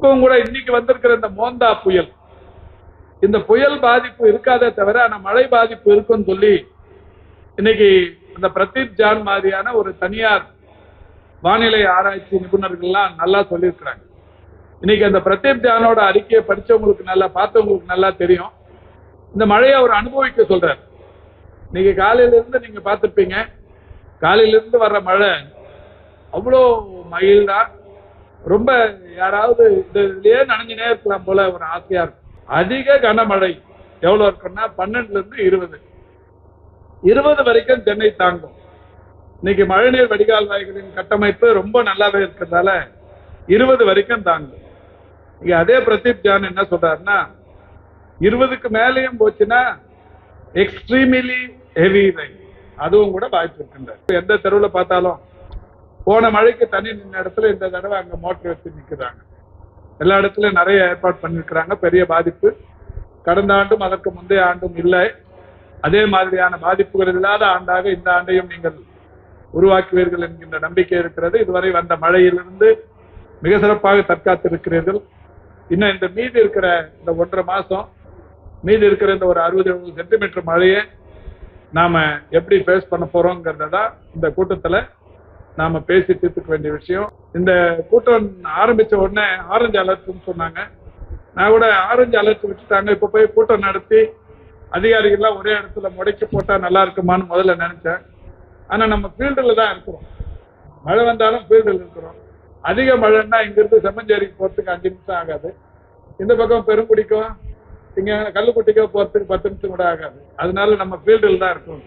துக்கம் கூட இன்னைக்கு வந்திருக்கிற இந்த மோந்தா புயல், இந்த புயல் பாதிப்பு இருக்காதே தவிர ஆனா மழை பாதிப்பு இருக்குன்னு சொல்லி இன்னைக்கு இந்த பிரதீப் ஜான் மாதிரியான ஒரு தனியார் வானிலை ஆராய்ச்சி நிபுணர்கள்லாம் நல்லா சொல்லியிருக்கிறாங்க. இன்னைக்கு அந்த பிரதீப் ஜானோட அறிக்கையை படிச்சவங்களுக்கு நல்லா, பார்த்தவங்களுக்கு நல்லா தெரியும். இந்த மழையை அவர் அனுபவிக்க சொல்றாரு. இன்னைக்கு காலையில இருந்து நீங்க பார்த்திருப்பீங்க, காலையில இருந்து வர்ற மழை அவ்வளோ மயில்டா, ரொம்ப யாராவது இதுலயே நனைஞ்சினே இருக்கலாம் போல ஒரு ஆசையா இருக்கும். அதிக கனமழை எவ்வளவு இருக்குன்னா 12 இருந்து 20 வரைக்கும் சென்னை தாங்கும். இன்னைக்கு மழைநீர் வடிகால் வாய்களின் கட்டமைப்பு ரொம்ப நல்லாவே இருக்கிறதால 20 வரைக்கும் தாங்கும். இங்க அதே பிரதீப் ஜான் என்ன சொல்றாருன்னா, 20க்கு மேலேயும் போச்சுன்னா எக்ஸ்ட்ரீம்லி ஹெவி ரெயின், அதுவும் கூட வாய்ப்பு இருக்கின்ற. எந்த தெருவில் பார்த்தாலும் போன மழைக்கு தண்ணி நின்ன இடத்துல இந்த தடவை அங்க மோட்டர் வச்சு நிற்கிறாங்க. எல்லா இடத்துலயும் நிறைய ஏற்பாடு பண்ணிருக்கிறாங்க. பெரிய பாதிப்பு கடந்த ஆண்டும் அதற்கு முந்தைய ஆண்டும் இல்லை. அதே மாதிரியான பாதிப்புகள் இல்லாத ஆண்டாக இந்த ஆண்டையும் நீங்கள் உருவாக்குவீர்கள் என்கின்ற நம்பிக்கை இருக்கிறது. இதுவரை வந்த மழையிலிருந்து மிக சிறப்பாக தற்காத்திருக்கிறீர்கள். இன்னும் இந்த மீதி இருக்கிற இந்த 1.5 மாசம், மீதி இருக்கிற இந்த ஒரு 60-70 சென்டிமீட்டர் மழையை நாம எப்படி ஃபேஸ் பண்ண போறோங்கிறதான் இந்த கூட்டத்துல நாம பேசி தீர்த்துக்க வேண்டிய விஷயம். இந்த கூட்டம் ஆரம்பிச்ச உடனே ஆரஞ்சு அலர்ட்னு சொன்னாங்க. நான் கூட ஆரஞ்சு அலர்ட் விட்டுட்டாங்க, இப்ப போய் கூட்டம் நடத்தி அதிகாரிகள்லாம் ஒரே இடத்துல முடக்கி போட்டா நல்லா இருக்குமான்னு முதல்ல நினைச்சேன். ஆனா நம்ம ஃபீல்டுல தான் இருக்கிறோம், மழை வந்தாலும் ஃபீல்டில் இருக்கிறோம். அதிக மழைன்னா இங்கிருந்து செம்மஞ்சேரிக்கு போறதுக்கு 5 நிமிஷம் ஆகாது, இந்த பக்கம் பெருங்குடிக்கும் இங்க கல்லுக்குட்டிக்கோ போறதுக்கு 10 நிமிஷம் கூட ஆகாது. அதனால நம்ம ஃபீல்டில் தான் இருக்கோம்.